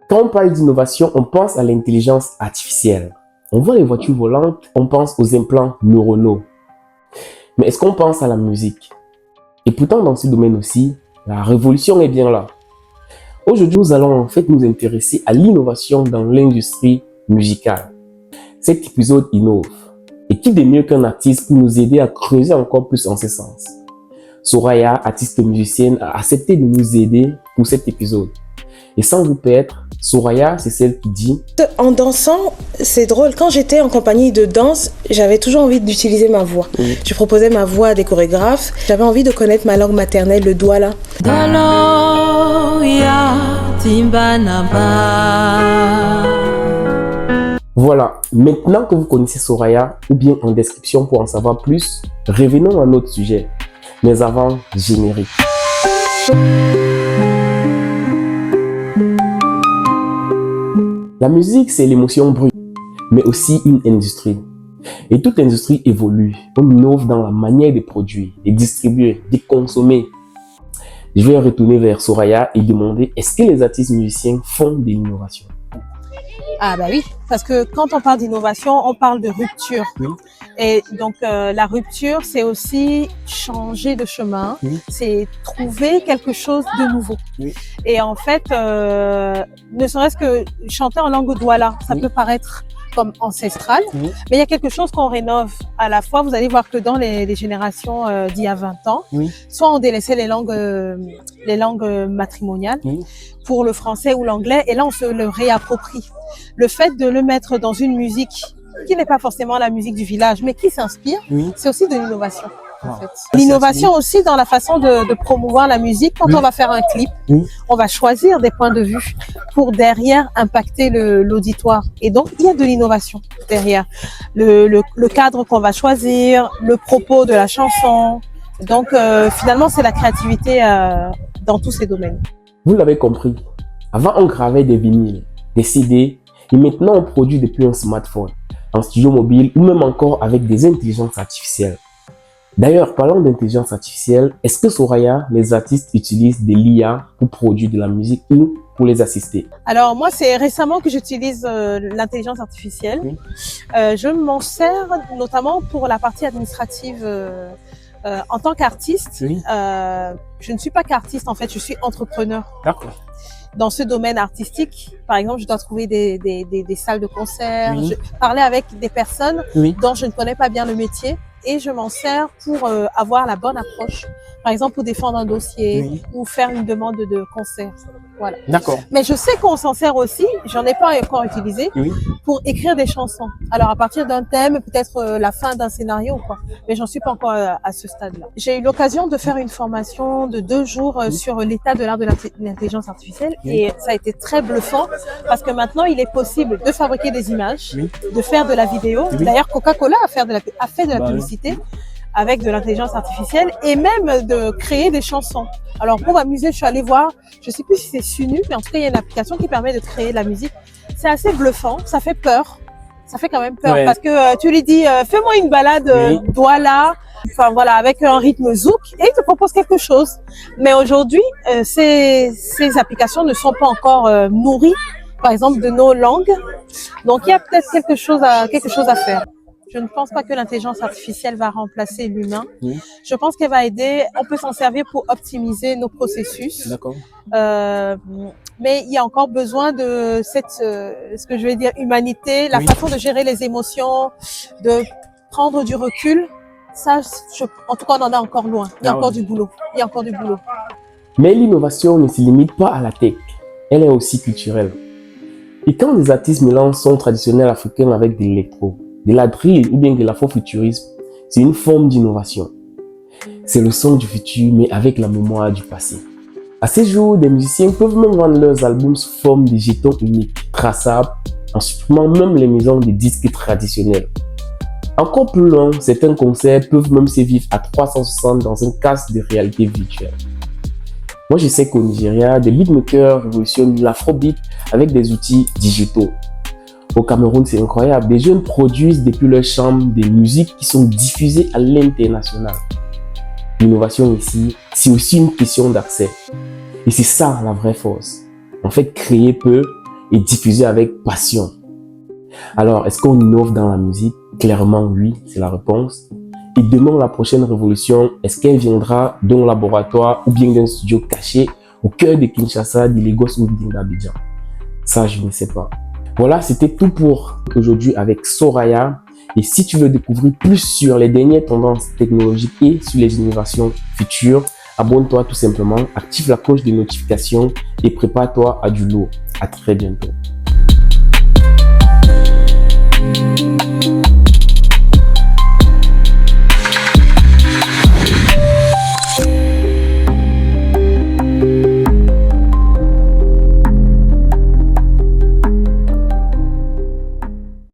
Quand on parle d'innovation, on pense à l'intelligence artificielle. On voit les voitures volantes, on pense aux implants neuronaux. Mais est-ce qu'on pense à la musique? Et pourtant, dans ce domaine aussi, la révolution est bien là. Aujourd'hui, nous allons en fait nous intéresser à l'innovation dans l'industrie musicale. Cet épisode innove. Et qui de mieux qu'un artiste pour nous aider à creuser encore plus en ce sens? Soraya, artiste musicienne, a accepté de nous aider pour cet épisode. Et sans vous perdre, Soraya, c'est celle qui dit: En dansant, c'est drôle. Quand j'étais en compagnie de danse, j'avais toujours envie d'utiliser ma voix. Je proposais ma voix à des chorégraphes. J'avais envie de connaître ma langue maternelle, le douala. Voilà, maintenant que vous connaissez Soraya, ou bien en description pour en savoir plus, revenons à notre sujet. Mais avant, générique. La musique, c'est l'émotion brute, mais aussi une industrie. Et toute industrie évolue. On innove dans la manière de produire, de distribuer, de consommer. Je vais retourner vers Soraya et demander: est-ce que les artistes musiciens font de l'innovation? Ah bah oui, parce que quand on parle d'innovation, on parle de rupture. Oui. Et donc la rupture, c'est aussi changer de chemin, c'est trouver quelque chose de nouveau. Oui. Et en fait, ne serait-ce que chanter en langue douala, ça peut paraître comme ancestral, mais il y a quelque chose qu'on rénove à la fois. Vous allez voir que dans les générations d'il y a 20 ans, soit on délaissait les langues matrimoniales pour le français ou l'anglais, et là on se le réapproprie. Le fait de le mettre dans une musique qui n'est pas forcément la musique du village, mais qui s'inspire, c'est aussi de l'innovation. En fait. L'innovation aussi dans la façon de promouvoir la musique. Quand on va faire un clip, on va choisir des points de vue pour derrière impacter l'auditoire. Et donc, il y a de l'innovation derrière. Le cadre qu'on va choisir, le propos de la chanson. Donc, finalement, c'est la créativité dans tous ces domaines. Vous l'avez compris. Avant, on gravait des vinyles, des CD, et maintenant, on produit depuis un smartphone, un studio mobile ou même encore avec des intelligences artificielles. D'ailleurs, parlons d'intelligence artificielle, est-ce que Soraya, les artistes utilisent de l'IA pour produire de la musique ou pour les assister? Alors moi, c'est récemment que j'utilise l'intelligence artificielle. Je m'en sers notamment pour la partie administrative. En tant qu'artiste, je ne suis pas qu'artiste en fait, je suis entrepreneur. D'accord. Dans ce domaine artistique, par exemple, je dois trouver des salles de concert, parler avec des personnes dont je ne connais pas bien le métier. Et je m'en sers pour avoir la bonne approche. Par exemple, pour défendre un dossier ou faire une demande de concert. Voilà. D'accord. Mais je sais qu'on s'en sert aussi, j'en ai pas encore utilisé, pour écrire des chansons. Alors, à partir d'un thème, peut-être la fin d'un scénario ou quoi. Mais j'en suis pas encore à ce stade-là. J'ai eu l'occasion de faire une formation de 2 jours sur l'état de l'art de l'intelligence artificielle. Et ça a été très bluffant parce que maintenant, il est possible de fabriquer des images, de faire de la vidéo. D'ailleurs, Coca-Cola a fait de la publicité avec de l'intelligence artificielle et même de créer des chansons. Alors pour m'amuser, je suis allée voir, je sais plus si c'est Sunu, mais en tout cas il y a une application qui permet de créer de la musique. C'est assez bluffant, ça fait peur. Ça fait quand même peur parce que tu lui dis fais-moi une balade douala, enfin voilà, avec un rythme zouk, et il te propose quelque chose. Mais aujourd'hui, ces applications ne sont pas encore nourries, par exemple de nos langues. Donc il y a peut-être quelque chose à faire. Je ne pense pas que l'intelligence artificielle va remplacer l'humain. Je pense qu'elle va aider. On peut s'en servir pour optimiser nos processus. D'accord. Mais il y a encore besoin de ce que je vais dire, humanité, la façon de gérer les émotions, de prendre du recul. Ça, en tout cas, on en est encore loin. Il y a encore du boulot. Il y a encore du boulot. Mais l'innovation ne se limite pas à la tech. Elle est aussi culturelle. Et quand les artistes mélangent son traditionnel africain avec de l'électro, de la drill ou bien de l'afrofuturisme, c'est une forme d'innovation. C'est le son du futur, mais avec la mémoire du passé. À ces jours, des musiciens peuvent même vendre leurs albums sous forme de jetons uniques, traçables, en supprimant même les maisons de disques traditionnels. Encore plus loin, certains concerts peuvent même se vivre à 360 dans un casque de réalité virtuelle. Moi, je sais qu'au Nigeria, des beatmakers révolutionnent l'afrobeat avec des outils digitaux. Au Cameroun, c'est incroyable. Des jeunes produisent depuis leur chambre des musiques qui sont diffusées à l'international. L'innovation ici, c'est aussi une question d'accès. Et c'est ça la vraie force. En fait, créer peu, et diffuser avec passion. Alors, est-ce qu'on innove dans la musique? Clairement, oui, c'est la réponse. Et demain, la prochaine révolution, est-ce qu'elle viendra d'un laboratoire ou bien d'un studio caché au cœur de Kinshasa, de Lagos ou bien d'Abidjan? Ça, je ne sais pas. Voilà, c'était tout pour aujourd'hui avec Soraya. Et si tu veux découvrir plus sur les dernières tendances technologiques et sur les innovations futures, abonne-toi tout simplement, active la cloche de notification et prépare-toi à du lourd. À très bientôt.